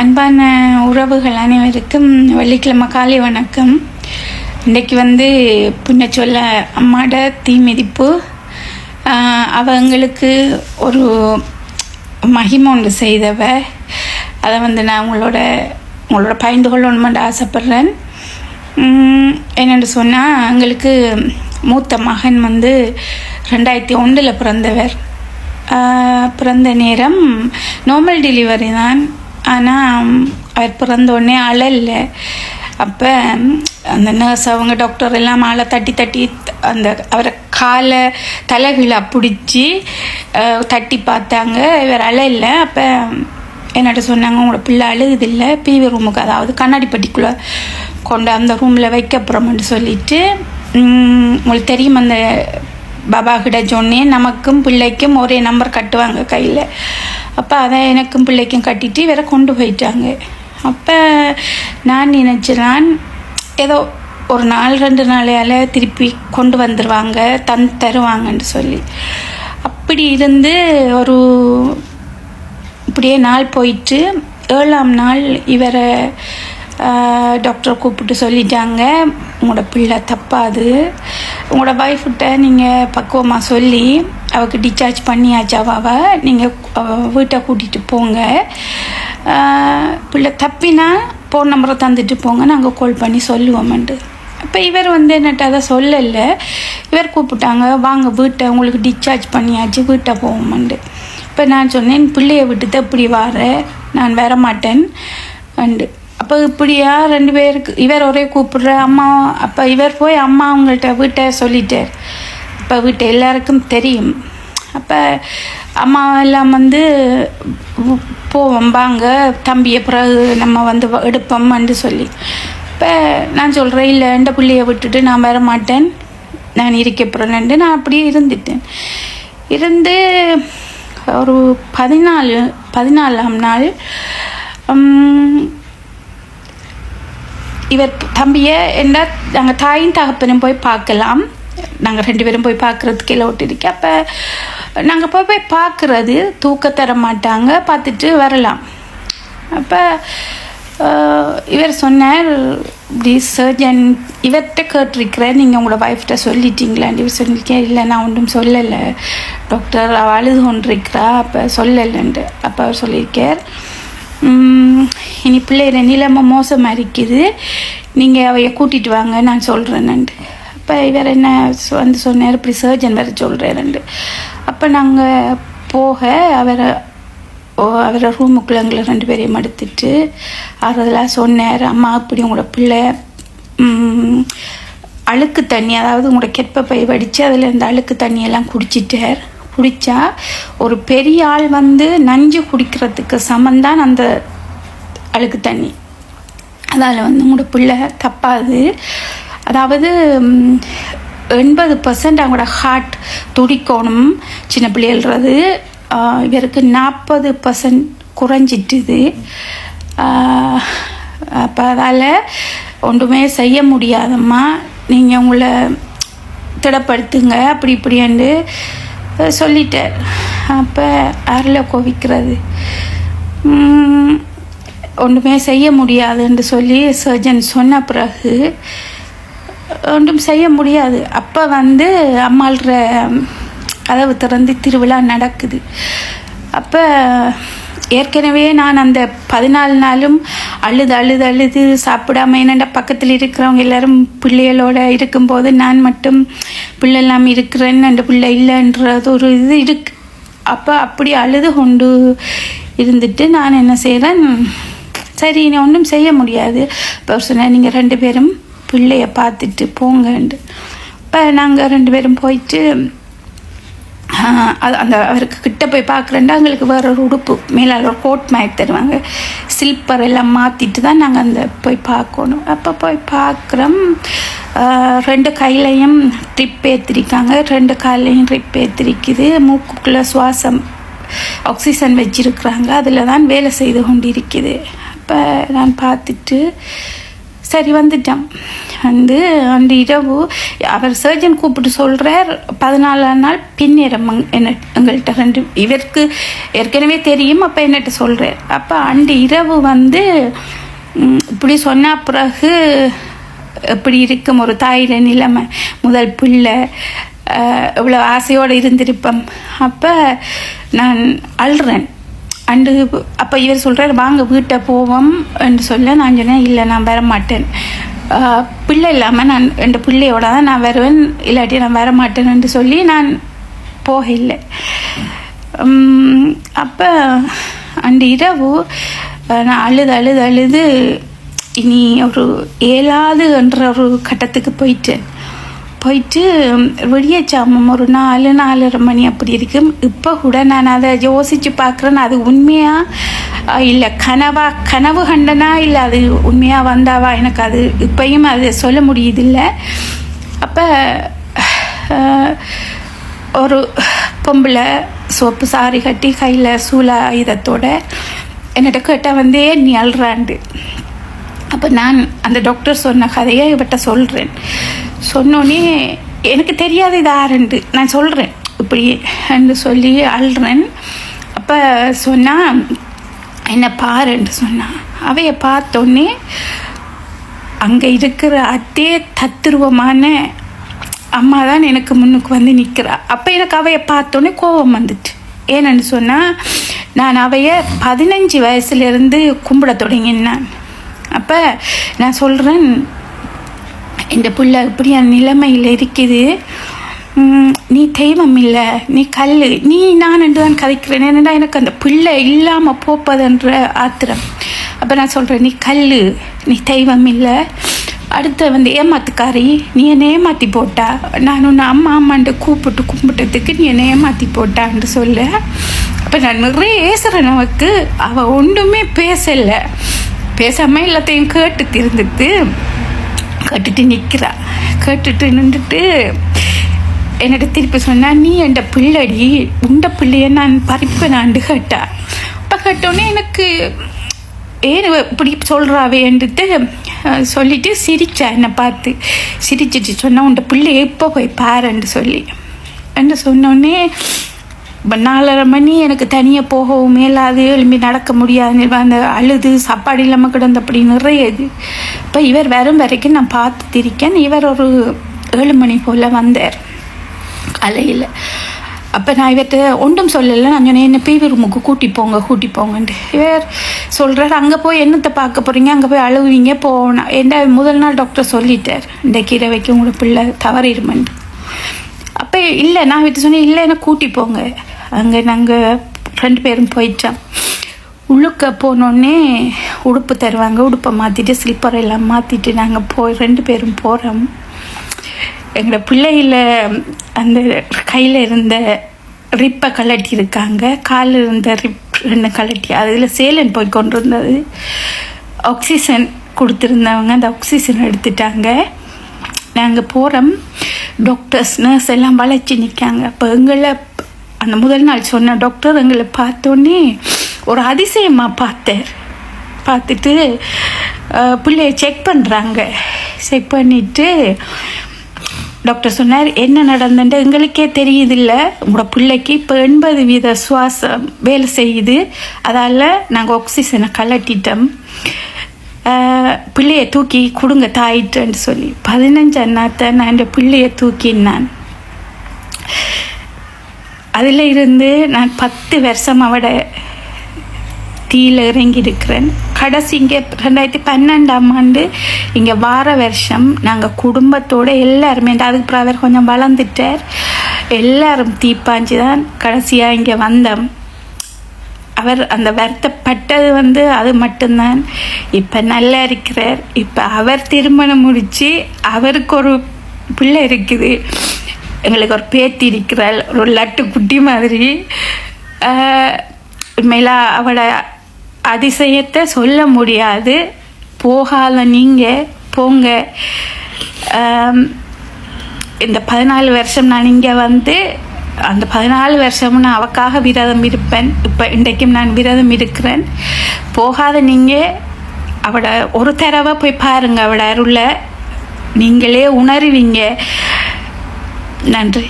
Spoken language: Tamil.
அன்பான உறவுகள் அனைவருக்கும் வெள்ளிக்கிழமை காலை வணக்கம். இன்றைக்கு புண்ண சொல்ல அம்மாட தீமிதிப்பு. அவங்களுக்கு ஒரு மகிமை ஒன்று செய்தவ. அதை நான் உங்களோட பகிர்ந்து கொள்ளணுமென்று ஆசைப்பட்றேன். என்னென்று சொன்னால், எங்களுக்கு மூத்த மகன் 2001 பிறந்தவர். பிறந்த நேரம் நார்மல் டெலிவரி தான். ஆனால் அவர் பிறந்தோடனே அழல. அப்போ அந்த நர்ஸ் அவங்க டாக்டர் எல்லாம் ஆளை தட்டி அவரை காலை தலைகீழ பிடிச்சி தட்டி பார்த்தாங்க. இவர் அழல. அப்போ என்னட்ட சொன்னாங்க, உங்களோட பிள்ளை அழுகுதில்லை, பிவி ரூமுக்கு, அதாவது கண்ணாடி பட்டிக்குள்ளே கொண்டு அந்த ரூமில் வைக்கப்புறம்னு சொல்லிட்டு, உங்களுக்கு தெரியும், அந்த பாபா கிட்ட சொன்னேன், நமக்கும் பிள்ளைக்கும் ஒரே நம்பர் கட்டுவாங்க கையில். அப்போ அதை எனக்கும் பிள்ளைக்கும் கட்டிட்டு வேற கொண்டு போயிட்டாங்க. அப்போ நான் நினச்சேன், ஏதோ ஒரு 4-2 நாளையால் திருப்பி கொண்டு வந்துடுவாங்க, தருவாங்கன்னு சொல்லி. அப்படி இருந்து இப்படியே நாள் போயிட்டு 7ஆம் நாள் இவரை டாக்டர் கூப்பிட்டு சொல்லிட்டாங்க, உங்களோட பிள்ளை தப்பாது, உங்களோட ஒய்ஃப்கிட்ட நீங்கள் பக்குவமாக சொல்லி அவருக்கு டிஸ்சார்ஜ் பண்ணியாச்சு, நீங்கள் வீட்டை கூட்டிகிட்டு போங்க, பிள்ளை தப்பினா ஃபோன் நம்பரை தந்துட்டு போங்க, நாங்கள் கால் பண்ணி சொல்லுவோம்ண்டு. அப்போ இவர் என்னட்ட அதை சொல்லலை. இவர் கூப்பிட்டாங்க, வாங்க வீட்டை உங்களுக்கு டிஸ்சார்ஜ் பண்ணியாச்சு, வீட்டை போவோம்ண்டு. இப்போ நான் சொன்னேன், பிள்ளையை விட்டுதான் இப்படி நான் வர மாட்டேன் அண்டு. அப்போ இப்படியா 2 பேருக்கு இவர் ஒரே கூப்பிடுற அம்மா. அப்போ இவர் போய் அம்மா அவங்கள்ட்ட வீட்டை சொல்லிட்டார். இப்போ வீட்டை எல்லாருக்கும் தெரியும். அப்போ அம்மா எல்லாம் போவோம், வாங்க தம்பியை பிறகு நம்ம எடுப்போம்னு சொல்லி. இப்போ நான் சொல்கிறேன், இல்லை, எந்த பிள்ளையை விட்டுட்டு நான் வர மாட்டேன், நான் இருக்க போகிறேன்ட்டு நான் அப்படியே இருந்துட்டேன். இருந்து ஒரு 14ஆம் நாள் இவர் தம்பியை நாங்கள் தாயும் தகப்பனும் போய் பார்க்கலாம். நாங்கள் 2 பேரும் போய் பார்க்குறதுக்கு எல்லாம் விட்டுருக்க. அப்போ நாங்கள் போய் பார்க்குறது, தூக்க தர மாட்டாங்க, பார்த்துட்டு வரலாம். அப்போ இவர் சொன்னார், இப்படி சர்ஜன் இவர்கிட்ட கேட்டிருக்கிறேன், நீங்கள் உங்களோட ஒய்ஃப்கிட்ட சொல்லிட்டீங்களான்னு. இவர் சொல்லியிருக்கேன், இல்லை, நான் ஒன்றும் சொல்லலை டாக்டர், அவள் அழுது கொண்டிருக்கிறா, அப்போ சொல்லலைன்ட்டு. அப்போ அவர் சொல்லியிருக்கார், இனி பிள்ளைகிற நிலைமை மோசமாக இருக்குது, நீங்கள் அவைய கூட்டிகிட்டு வாங்க, நான் சொல்கிறேன்னுண்டு. அப்போ இவர் என்ன சொன்னார், இப்படி சர்ஜன் வேறு சொல்கிறேன்ண்டு. அப்போ நாங்கள் போக அவரை ரூமுக்குள்ளே எங்களை 2 பேரையும் எடுத்துட்டு அதெல்லாம் சொன்னார், அம்மா இப்படி உங்களோட பிள்ளை அழுக்கு தண்ணி, அதாவது உங்களோட கெப்பை வடித்து அதில் இந்த அழுக்கு தண்ணியெல்லாம் குடிச்சிட்டார். குடித்தா ஒரு பெரிய ஆள் நஞ்சு குடிக்கிறதுக்கு சமந்தான் அந்த அழுக்கு தண்ணி. அதால் உங்களோட பிள்ளை தப்பாது, அதாவது 80% அவங்களோட ஹார்ட் துடிக்கணும், சின்ன பிள்ளைகள்றது. இவருக்கு 40% குறைஞ்சிட்டுது. அப்போ அதால் ஒன்றுமே செய்ய முடியாதம்மா, நீங்கள் உங்களை திடப்படுத்துங்க, அப்படி இப்படியாண்டு சொல்லிட்டார். அப்போ அருளை கோவிக்கிறது, ஒன்றுமே செய்ய முடியாதுன்னு சொல்லி சர்ஜன் சொன்ன பிறகு ஒன்றும் செய்ய முடியாது. அப்போ அம்மாள்ற கதவு திறந்து திருவிழா நடக்குது. அப்போ ஏற்கனவே நான் அந்த 14 நாளும் அழுது சாப்பிடாம, என்னென்ன பக்கத்தில் இருக்கிறவங்க எல்லாரும் பிள்ளைகளோட இருக்கும்போது நான் மட்டும் பிள்ளை இல்லாமல் இருக்கிறேன்னு, அந்த பிள்ளை இல்லைன்றது ஒரு இது இருக்கு. அப்போ அப்படி அழுது கொண்டு இருந்துட்டு நான் என்ன செய்கிறேன், சரி நீ ஒன்றும் செய்ய முடியாது. இப்போ சொன்னேன், நீங்கள் 2 பேரும் பிள்ளைய பார்த்துட்டு போங்கண்டு. இப்போ நாங்கள் 2 பேரும் போயிட்டு அந்த அவருக்கு கிட்ட போய் பார்க்குறேன்டா, எங்களுக்கு வேற ஒரு உடுப்பு மேலால் ஒரு கோட் மாதிரி தருவாங்க, ஸ்லிப்பர் எல்லாம் மாற்றிட்டு தான் நாங்கள் போய் பார்க்கணும். அப்போ போய் பார்க்குறோம், 2 கையிலையும் ட்ரிப் ஏற்றிருக்காங்க, 2 காலையும் ட்ரிப் ஏற்றிருக்குது, மூக்குக்குள்ளே சுவாசம் ஆக்சிஜன் வச்சிருக்கிறாங்க, அதில் தான் வேலை செய்து கொண்டு இருக்குது. அப்போ நான் பார்த்துட்டு சரி வந்துட்டேன். வந்து அந்த இரவு அவர் சர்ஜன் கூப்பிட்டு சொல்கிறார் 14ஆம் நாள் பின்னேறம் என்ன எங்கள்கிட்ட ரெண்டு இவருக்கு ஏற்கனவே தெரியும். அப்போ என்னட்ட சொல்கிறார். அப்போ அந்த இரவு வந்து இப்படி சொன்ன பிறகு எப்படி இருக்கும் ஒரு தாயில நிலைமை, முதல் பிள்ளை இவ்வளோ ஆசையோடு இருந்திருப்பேன். அப்போ நான் அழுறேன். அப்போ இவர் சொல்கிறார் வாங்க வீட்டை போவோம் என்று சொல்ல நான் சொன்னேன் இல்லை நான் வரமாட்டேன், பிள்ளை இல்லாமல் நான் என் பிள்ளையோட தான் நான் வருவேன், இல்லாட்டி நான் வரமாட்டேன் என்று சொல்லி நான் போக இல்லை. அப்போ அந்த இரவு நான் அழுது இனி ஒரு ஏழாவது என்ற ஒரு கட்டத்துக்கு போயிட்டு விடியச்சாமம் ஒரு 4-4:30 மணி அப்படி இருக்கும். இப்போ கூட நான் அதை யோசித்து பார்க்குறேன், அது உண்மையாக இல்லை கனவு கண்டனா இல்லை அது உண்மையாக வந்தாவா எனக்கு அது இப்பையும் அது சொல்ல முடியுதில்லை. அப்போ ஒரு பொம்பளை சோப்பு சாரி கட்டி கையில் சூலாயுதத்தோட என்னிட்ட கேட்டால் வந்து நீ அழுறாண்டு. அப்போ நான் அந்த டாக்டர் சொன்ன கதையை இவட்ட சொல்கிறேன். சொன்னோன்னே எனக்கு தெரியாது இது ஆரண்டு நான் சொல்கிறேன் இப்படி என்று சொல்லி அழுறேன். அப்போ சொன்னால் என்ன பாருன்னு சொன்னான். அவையை பார்த்தோன்னே அங்கே இருக்கிற அதே தத்துருவமான அம்மா தான் எனக்கு முன்னுக்கு வந்து நிற்கிறா. அப்போ எனக்கு அவையை பார்த்தோன்னே கோபம் வந்துட்டு. ஏன்னு சொன்னால் நான் அவையை 15 வயசுலேருந்து கும்பிட தொடங்கினேன். அப்போ நான் சொல்கிறேன் இந்த பிள்ளை இப்படி அந்த நிலைமையில் இருக்குது, நீ தெய்வம் இல்லை, நீ கல், நீ நான் என்று தான் கதைக்கிறேன். என்னடா எனக்கு அந்த பிள்ளை இல்லாமல் போப்பதுன்ற ஆத்திரம். அப்போ நான் சொல்கிறேன் நீ கல், நீ தெய்வம் இல்லை, அடுத்த வந்து ஏமாத்துக்காரி, நீ என்னை ஏமாற்றி போட்டா, நான் உன்னை அம்மான்ட்டு கும்பிட்டதுக்கு நீ என்னை ஏமாற்றி போட்டான்னு சொல்ல. அப்போ நான் நிறைய ஏசுகிறேன். நமக்கு அவள் ஒன்றுமே பேசலை, பேசாமல் எல்லாத்தையும் கேட்டுட்டு நிற்கிறா. கேட்டுட்டு நின்றுட்டு என்னோட திருப்பி சொன்னா நீ என் பிள்ளடி, உண்ட பிள்ளைய நான் பறிப்பேனாண்டு கேட்டா. அப்போ கேட்டோன்னே எனக்கு ஏன் இப்படி சொல்கிறாவேன்ட்டு சொல்லிட்டு சிரிச்சா. என்னை பார்த்து சிரிச்சிட்டு சொன்னா உண்ட பிள்ளைய எப்போ போய் பாருன்னு சொல்லி என்று சொன்னோடனே 4:30 மணி எனக்கு தனியாக போகவும் மேலாது, எழும்பி நடக்க முடியாது, அந்த அழுது சாப்பாடு இல்லாமல் கிடந்த அப்படி நிறைய இது. இப்போ இவர் வரும் வரைக்கும் நான் பார்த்து திரிக்கேன். இவர் ஒரு 7 மணி போல் வந்தார் காலையில். அப்போ நான் இவர்கிட்ட ஒன்றும் சொல்லலை. நான் சொன்னேன் என்ன பிவி ரூமுக்கு கூட்டி போங்கன்ட்டு. இவர் சொல்கிறார் அங்கே போய் என்னத்தை பார்க்க போகிறீங்க, அங்கே போய் அழுவீங்க போகணும். என்ன முதல் நாள் டாக்டர் சொல்லிட்டார் இந்த கீரை வைக்க உங்களோட பிள்ளை தவறிடுமெண்டு. அப்போ இல்லை நான் விட்டு சொன்னேன் இல்லை என்ன கூட்டி போங்க. அங்கே நாங்கள் 2 பேரும் போயிட்டோம். உள்ளுக்க போனோடனே உடுப்பு தருவாங்க, உடுப்பை மாற்றிட்டு ஸ்லிப்பர் எல்லாம் மாற்றிட்டு நாங்கள் 2 பேரும் போகிறோம். எங்களோட பிள்ளையில் அந்த கையில் இருந்த ரிப்பை கலட்டி இருக்காங்க, காலில் இருந்த ரிப் 2 கலட்டி அதில் சேலன் போய் கொண்டு இருந்தது. ஆக்சிஜன் கொடுத்துருந்தவங்க அந்த ஆக்சிஜன் எடுத்துட்டாங்க. நாங்கள் போகிறோம், டாக்டர்ஸ் நர்ஸ் எல்லாம் வளைச்சி நிற்காங்க. அப்போ எங்களை அந்த முதல் நாள் சொன்ன டாக்டர் எங்களை பார்த்தோன்னே ஒரு அதிசயமாக பார்த்துட்டு பிள்ளைய செக் பண்ணுறாங்க. செக் பண்ணிவிட்டு டாக்டர் சொன்னார் என்ன நடந்துட்டு எங்களுக்கே தெரியுதில்ல, உங்களோட பிள்ளைக்கு இப்போ 80% சுவாசம் வேலை செய்யுது, அதால் நாங்கள் ஆக்சிஜனை கலட்டிட்டோம், பிள்ளையை தூக்கி கொடுங்க தாயிட்டுன்னு சொல்லி 15 அண்ணாத்த நான் இந்த பிள்ளையை தூக்கினான். அதில் இருந்து நான் 10 வருஷம் அவட தீயில் இறங்கி இருக்கிறேன். கடைசி இங்கே 2012ஆம் ஆண்டு இங்கே வார வருஷம் நாங்கள் குடும்பத்தோடு எல்லாருமே, அதுக்கு அப்புறம் அவர் கொஞ்சம் வளர்ந்துட்டார், எல்லாரும் தீப்பாஞ்சு தான் கடைசியாக இங்கே வந்தோம். அவர் அந்த வருத்தப்பட்டது வந்து அது மட்டும்தான். இப்போ நல்லா இருக்கிறார். இப்போ அவர் திருமணம் முடித்து அவருக்கு ஒரு பிள்ளை இருக்குது, எங்களுக்கு ஒரு பேத்தி இருக்கிறாள், ஒரு லட்டு குட்டி மாதிரி. உண்மையில அவட அதிசயத்தை சொல்ல முடியாது. போகாத நீங்கள் போங்க. இந்த 14 வருஷம் நான் இங்கே வந்து அந்த 14 வருஷமும் நான் அவக்காக விரதம் இருப்பேன். இப்போ இன்றைக்கும் நான் விரதம் இருக்கிறேன். போகாத நீங்கள் அவட ஒரு தடவை போய் பாருங்கள் அவட அருளை. நீங்களே உணருவீங்க. நன்றி.